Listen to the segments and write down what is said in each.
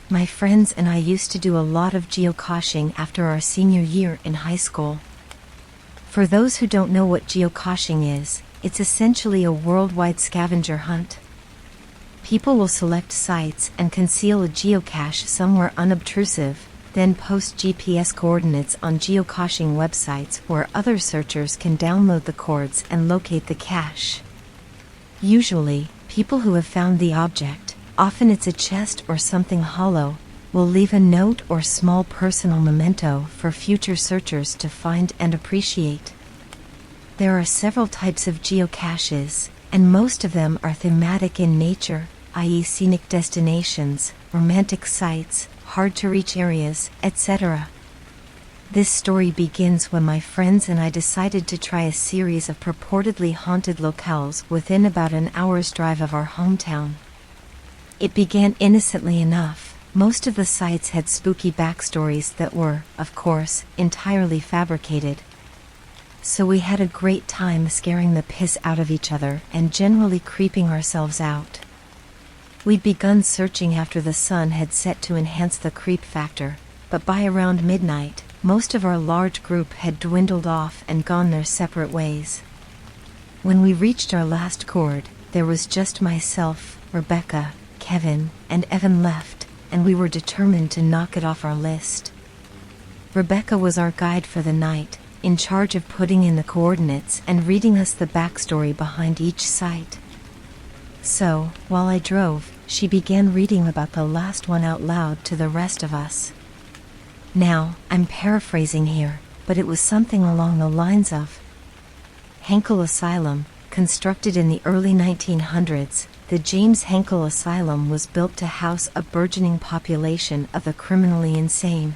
My friends and I used to do a lot of geocaching after our senior year in high school. For those who don't know what geocaching is, it's essentially a worldwide scavenger hunt. People will select sites and conceal a geocache somewhere unobtrusive, then post GPS coordinates on geocaching websites where other searchers can download the coords and locate the cache. Usually, people who have found the object, often it's a chest or something hollow, will leave a note or small personal memento for future searchers to find and appreciate. There are several types of geocaches, and most of them are thematic in nature, i.e. scenic destinations, romantic sites, hard-to-reach areas, etc. This story begins when my friends and I decided to try a series of purportedly haunted locales within about an hour's drive of our hometown. It began innocently enough. Most of the sites had spooky backstories that were, of course, entirely fabricated. So we had a great time scaring the piss out of each other and generally creeping ourselves out. We'd begun searching after the sun had set to enhance the creep factor, but by around midnight, most of our large group had dwindled off and gone their separate ways. When we reached our last chord, there was just myself, Rebecca, Kevin, and Evan left, and we were determined to knock it off our list. Rebecca was our guide for the night, in charge of putting in the coordinates and reading us the backstory behind each site. So, while I drove, she began reading about the last one out loud to the rest of us. Now, I'm paraphrasing here, but it was something along the lines of, Henkel Asylum, constructed in the early 1900s, the James Henkel Asylum was built to house a burgeoning population of the criminally insane.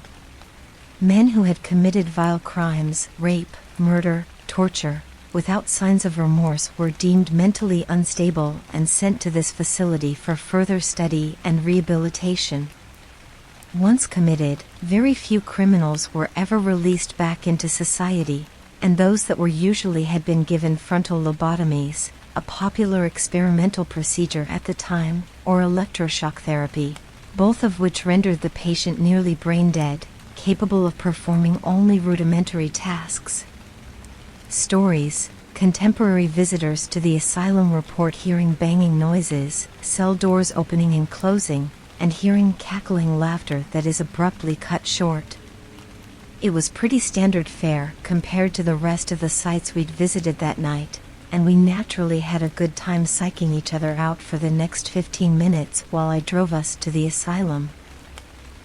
Men who had committed vile crimes, rape, murder, torture, without signs of remorse were deemed mentally unstable and sent to this facility for further study and rehabilitation. Once committed, very few criminals were ever released back into society, and those that were usually had been given frontal lobotomies, a popular experimental procedure at the time, or electroshock therapy, both of which rendered the patient nearly brain dead, capable of performing only rudimentary tasks. Stories. Contemporary visitors to the asylum report hearing banging noises, cell doors opening and closing, and hearing cackling laughter that is abruptly cut short. It was pretty standard fare compared to the rest of the sites we'd visited that night, and we naturally had a good time psyching each other out for the next 15 minutes while I drove us to the asylum.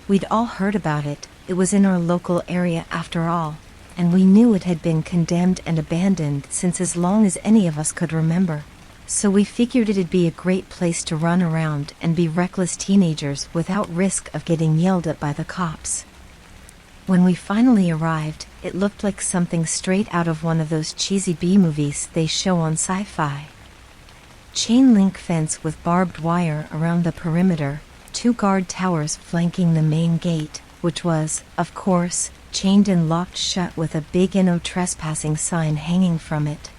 We'd all heard about it, it was in our local area after all, and we knew it had been condemned and abandoned since as long as any of us could remember. So we figured it'd be a great place to run around and be reckless teenagers without risk of getting yelled at by the cops. When we finally arrived, it looked like something straight out of one of those cheesy B-movies they show on Sci-Fi. Chain link fence with barbed wire around the perimeter, 2 guard towers flanking the main gate, which was, of course, chained and locked shut with a big "No trespassing" sign hanging from it.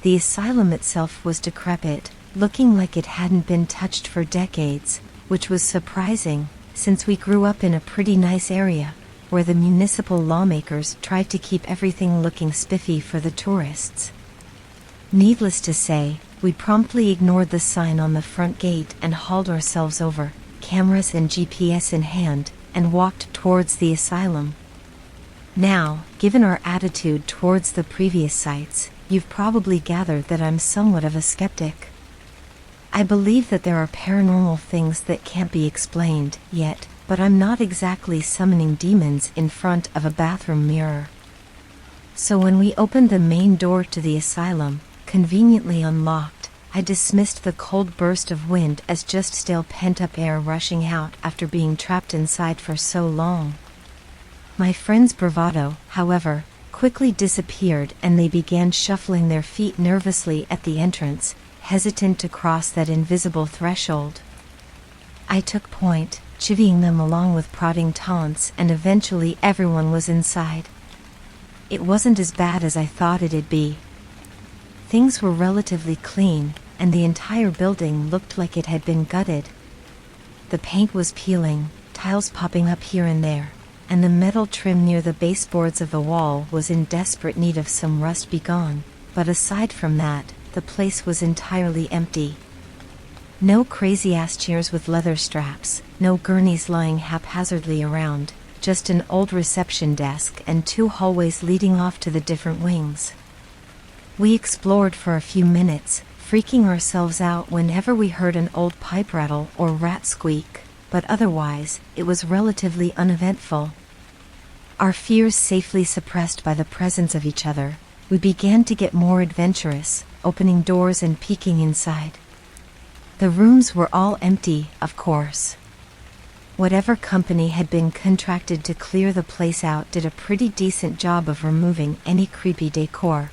The asylum itself was decrepit, looking like it hadn't been touched for decades, which was surprising, since we grew up in a pretty nice area, where the municipal lawmakers tried to keep everything looking spiffy for the tourists. Needless to say, we promptly ignored the sign on the front gate and hauled ourselves over, cameras and GPS in hand, and walked towards the asylum. Now, given our attitude towards the previous sites, you've probably gathered that I'm somewhat of a skeptic. I believe that there are paranormal things that can't be explained yet, but I'm not exactly summoning demons in front of a bathroom mirror. So when we opened the main door to the asylum, conveniently unlocked, I dismissed the cold burst of wind as just stale pent-up air rushing out after being trapped inside for so long. My friend's bravado, however, quickly disappeared and they began shuffling their feet nervously at the entrance, hesitant to cross that invisible threshold. I took point, chivying them along with prodding taunts, and eventually everyone was inside. It wasn't as bad as I thought it'd be. Things were relatively clean, and the entire building looked like it had been gutted. The paint was peeling, tiles popping up here and there, and the metal trim near the baseboards of the wall was in desperate need of some rust begone, but aside from that, the place was entirely empty. No crazy-ass chairs with leather straps, no gurneys lying haphazardly around, just an old reception desk and 2 hallways leading off to the different wings. We explored for a few minutes, freaking ourselves out whenever we heard an old pipe rattle or rat squeak, but otherwise, it was relatively uneventful. Our fears safely suppressed by the presence of each other, we began to get more adventurous, opening doors and peeking inside. The rooms were all empty, of course. Whatever company had been contracted to clear the place out did a pretty decent job of removing any creepy decor.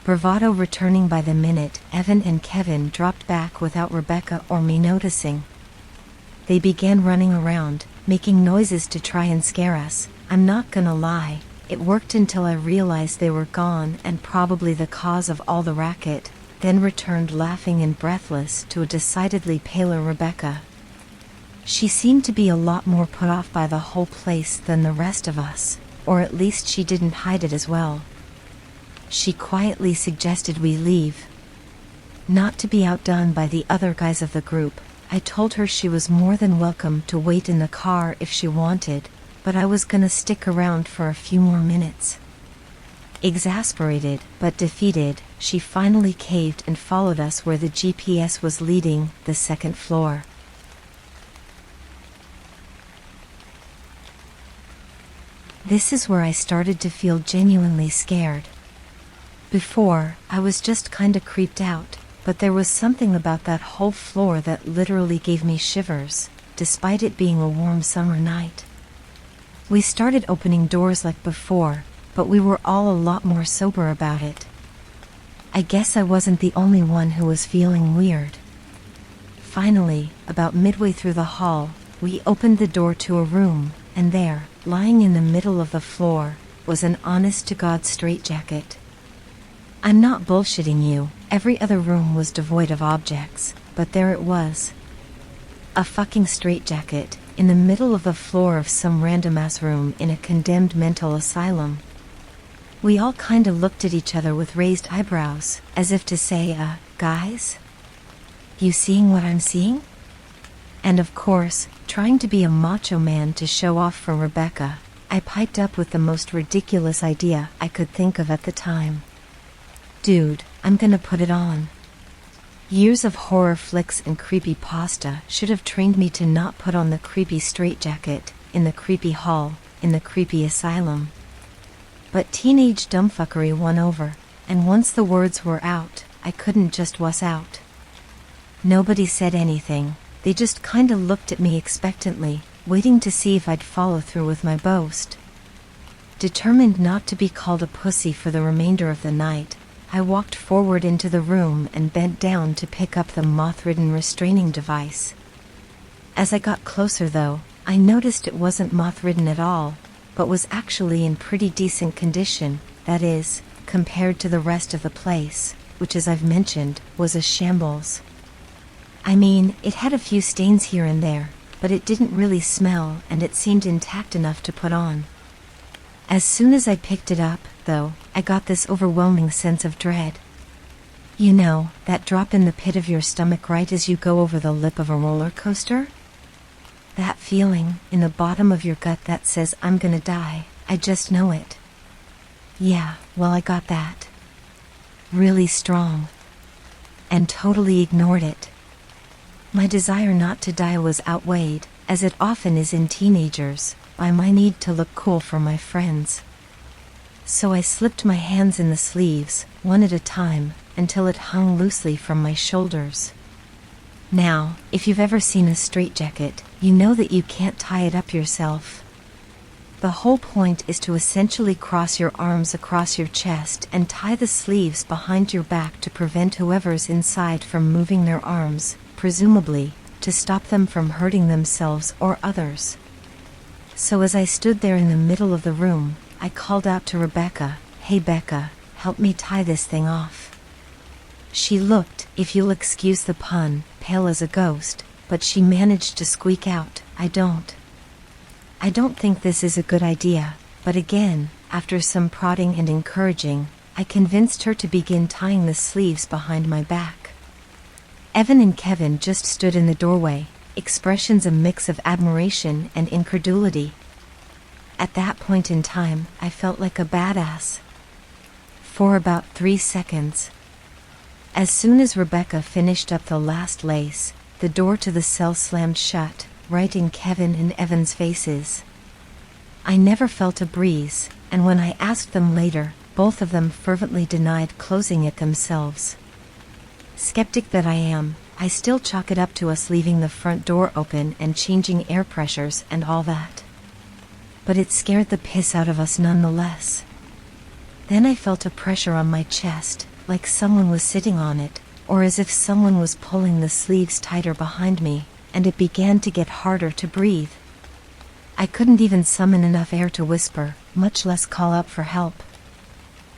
Bravado returning by the minute, Evan and Kevin dropped back without Rebecca or me noticing. They began running around, making noises to try and scare us. I'm not gonna lie, it worked until I realized they were gone and probably the cause of all the racket, then returned laughing and breathless to a decidedly paler Rebecca. She seemed to be a lot more put off by the whole place than the rest of us, or at least she didn't hide it as well. She quietly suggested we leave. Not to be outdone by the other guys of the group, I told her she was more than welcome to wait in the car if she wanted, but I was gonna stick around for a few more minutes. Exasperated, but defeated, she finally caved and followed us where the GPS was leading, the 2nd floor. This is where I started to feel genuinely scared. Before, I was just kinda creeped out, but there was something about that whole floor that literally gave me shivers, despite it being a warm summer night. We started opening doors like before, but we were all a lot more sober about it. I guess I wasn't the only one who was feeling weird. Finally, about midway through the hall, we opened the door to a room, and there, lying in the middle of the floor, was an honest-to-God straitjacket. I'm not bullshitting you, every other room was devoid of objects, but there it was. A fucking straitjacket, in the middle of the floor of some random-ass room in a condemned mental asylum. We all kinda looked at each other with raised eyebrows, as if to say, guys? You seeing what I'm seeing? And of course, trying to be a macho man to show off for Rebecca, I piped up with the most ridiculous idea I could think of at the time. Dude, I'm gonna put it on. Years of horror flicks and creepypasta should have trained me to not put on the creepy straitjacket, in the creepy hall, in the creepy asylum. But teenage dumbfuckery won over, and once the words were out, I couldn't just wuss out. Nobody said anything, they just kinda looked at me expectantly, waiting to see if I'd follow through with my boast. Determined not to be called a pussy for the remainder of the night, I walked forward into the room and bent down to pick up the moth-ridden restraining device. As I got closer though, I noticed it wasn't moth-ridden at all, but was actually in pretty decent condition, that is, compared to the rest of the place, which as I've mentioned, was a shambles. I mean, it had a few stains here and there, but it didn't really smell and it seemed intact enough to put on. As soon as I picked it up, though, I got this overwhelming sense of dread. You know, that drop in the pit of your stomach right as you go over the lip of a roller coaster? That feeling, in the bottom of your gut that says I'm gonna die, I just know it. Yeah, well I got that. Really strong. And totally ignored it. My desire not to die was outweighed, as it often is in teenagers, by my need to look cool for my friends. So I slipped my hands in the sleeves, one at a time, until it hung loosely from my shoulders. Now, if you've ever seen a straitjacket, you know that you can't tie it up yourself. The whole point is to essentially cross your arms across your chest and tie the sleeves behind your back to prevent whoever's inside from moving their arms, presumably, to stop them from hurting themselves or others. So as I stood there in the middle of the room, I called out to Rebecca, "Hey Becca, help me tie this thing off." She looked, if you'll excuse the pun, pale as a ghost, but she managed to squeak out, I don't think this is a good idea, but again, after some prodding and encouraging, I convinced her to begin tying the sleeves behind my back. Evan and Kevin just stood in the doorway, expressions a mix of admiration and incredulity. At that point in time, I felt like a badass. For about 3 seconds. As soon as Rebecca finished up the last lace, the door to the cell slammed shut, right in Kevin and Evan's faces. I never felt a breeze, and when I asked them later, both of them fervently denied closing it themselves. Skeptic that I am, I still chalk it up to us leaving the front door open and changing air pressures and all that. But it scared the piss out of us nonetheless. Then I felt a pressure on my chest, like someone was sitting on it, or as if someone was pulling the sleeves tighter behind me, and it began to get harder to breathe. I couldn't even summon enough air to whisper, much less call up for help.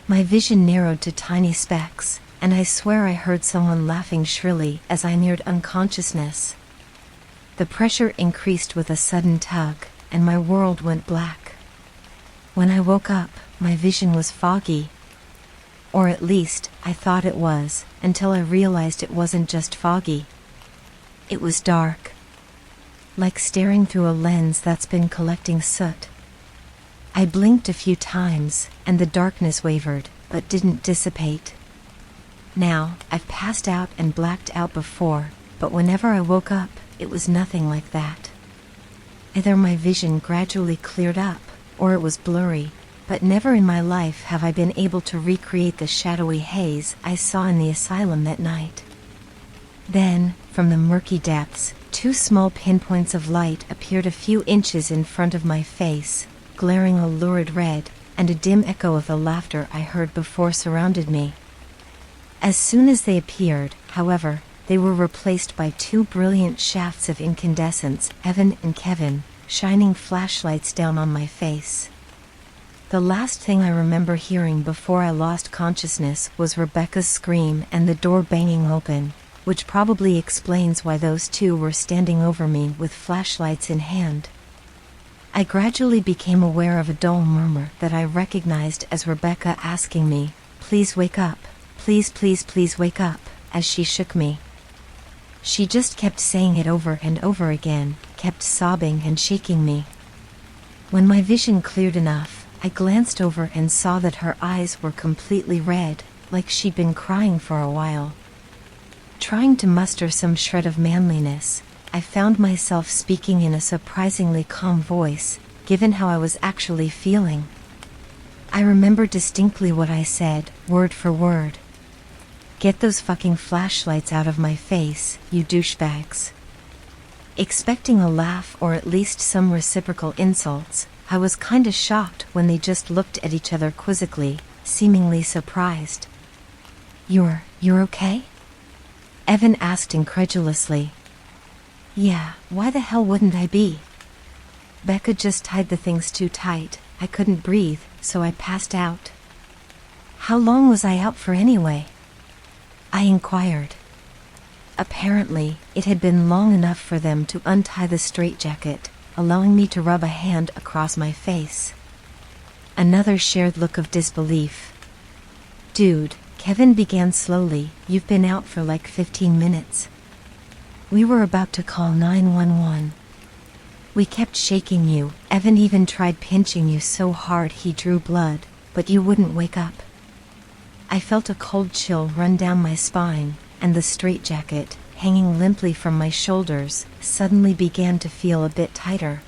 My vision narrowed to tiny specks, and I swear I heard someone laughing shrilly as I neared unconsciousness. The pressure increased with a sudden tug, and my world went black. When I woke up, my vision was foggy. Or at least, I thought it was, until I realized it wasn't just foggy. It was dark. Like staring through a lens that's been collecting soot. I blinked a few times, and the darkness wavered, but didn't dissipate. Now, I've passed out and blacked out before, but whenever I woke up, it was nothing like that. Either my vision gradually cleared up, or it was blurry, but never in my life have I been able to recreate the shadowy haze I saw in the asylum that night. Then, from the murky depths, 2 small pinpoints of light appeared a few inches in front of my face, glaring a lurid red, and a dim echo of the laughter I heard before surrounded me. As soon as they appeared, however, they were replaced by 2 brilliant shafts of incandescence, Evan and Kevin, shining flashlights down on my face. The last thing I remember hearing before I lost consciousness was Rebecca's scream and the door banging open, which probably explains why those 2 were standing over me with flashlights in hand. I gradually became aware of a dull murmur that I recognized as Rebecca asking me, "Please wake up, please, please, please wake up," as she shook me. She just kept saying it over and over again, kept sobbing and shaking me. When my vision cleared enough, I glanced over and saw that her eyes were completely red, like she'd been crying for a while. Trying to muster some shred of manliness, I found myself speaking in a surprisingly calm voice, given how I was actually feeling. I remember distinctly what I said, word for word. "Get those fucking flashlights out of my face, you douchebags." Expecting a laugh or at least some reciprocal insults, I was kinda shocked when they just looked at each other quizzically, seemingly surprised. You're okay?" Evan asked incredulously. "Yeah, why the hell wouldn't I be? Becca just tied the things too tight, I couldn't breathe, so I passed out." "How long was I out for anyway?" I inquired. Apparently, it had been long enough for them to untie the straitjacket, allowing me to rub a hand across my face. Another shared look of disbelief. "Dude," Kevin began slowly, "you've been out for like 15 minutes. We were about to call 911. We kept shaking you, Evan even tried pinching you so hard he drew blood, but you wouldn't wake up." I felt a cold chill run down my spine, and the straitjacket, hanging limply from my shoulders, suddenly began to feel a bit tighter.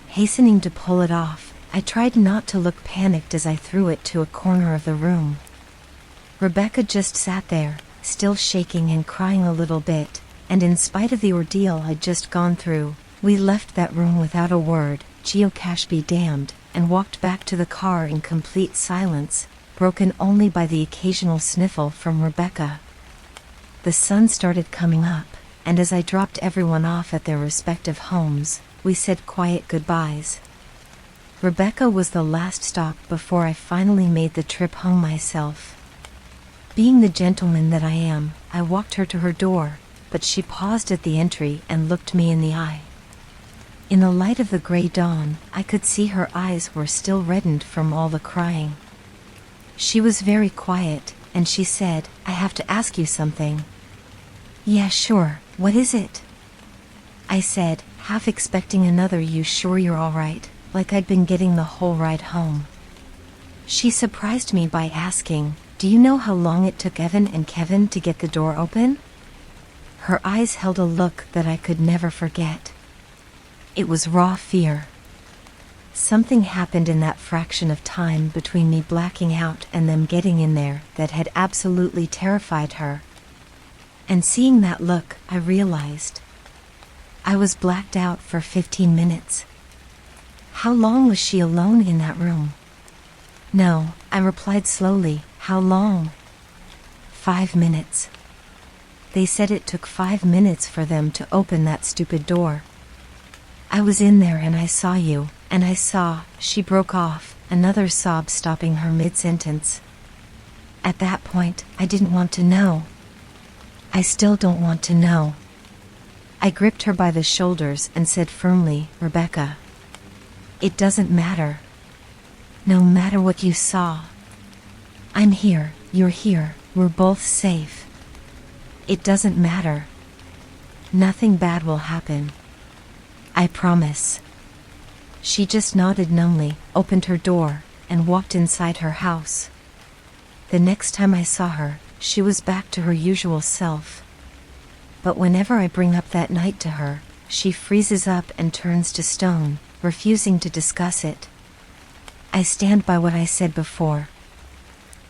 Hastening to pull it off, I tried not to look panicked as I threw it to a corner of the room. Rebecca just sat there, still shaking and crying a little bit, and in spite of the ordeal I'd just gone through, we left that room without a word, geocache be damned, and walked back to the car in complete silence, broken only by the occasional sniffle from Rebecca. The sun started coming up, and as I dropped everyone off at their respective homes, we said quiet goodbyes. Rebecca was the last stop before I finally made the trip home myself. Being the gentleman that I am, I walked her to her door, but she paused at the entry and looked me in the eye. In the light of the gray dawn, I could see her eyes were still reddened from all the crying. She was very quiet, and she said, "I have to ask you something." "Yeah, sure, what is it?" I said, half expecting another "you sure you're all right," like I'd been getting the whole ride home. She surprised me by asking, "Do you know how long it took Evan and Kevin to get the door open?" Her eyes held a look that I could never forget. It was raw fear. Something happened in that fraction of time between me blacking out and them getting in there that had absolutely terrified her. And seeing that look, I realized I was blacked out for 15 minutes. How long was she alone in that room? "No," I replied slowly. "How long?" 5 minutes. They said it took 5 minutes for them to open that stupid door. "I was in there and I saw you, and I saw," she broke off, another sob stopping her mid-sentence. "At that point, I didn't want to know. I still don't want to know." I gripped her by the shoulders and said firmly, "Rebecca, it doesn't matter. No matter what you saw. I'm here, you're here, we're both safe. It doesn't matter. Nothing bad will happen. I promise." She just nodded numbly, opened her door, and walked inside her house. The next time I saw her, she was back to her usual self. But whenever I bring up that night to her, she freezes up and turns to stone, refusing to discuss it. I stand by what I said before.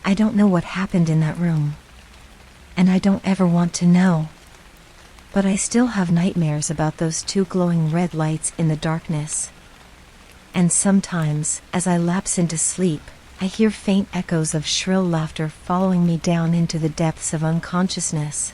I don't know what happened in that room. And I don't ever want to know. But I still have nightmares about those two glowing red lights in the darkness. And sometimes, as I lapse into sleep, I hear faint echoes of shrill laughter following me down into the depths of unconsciousness.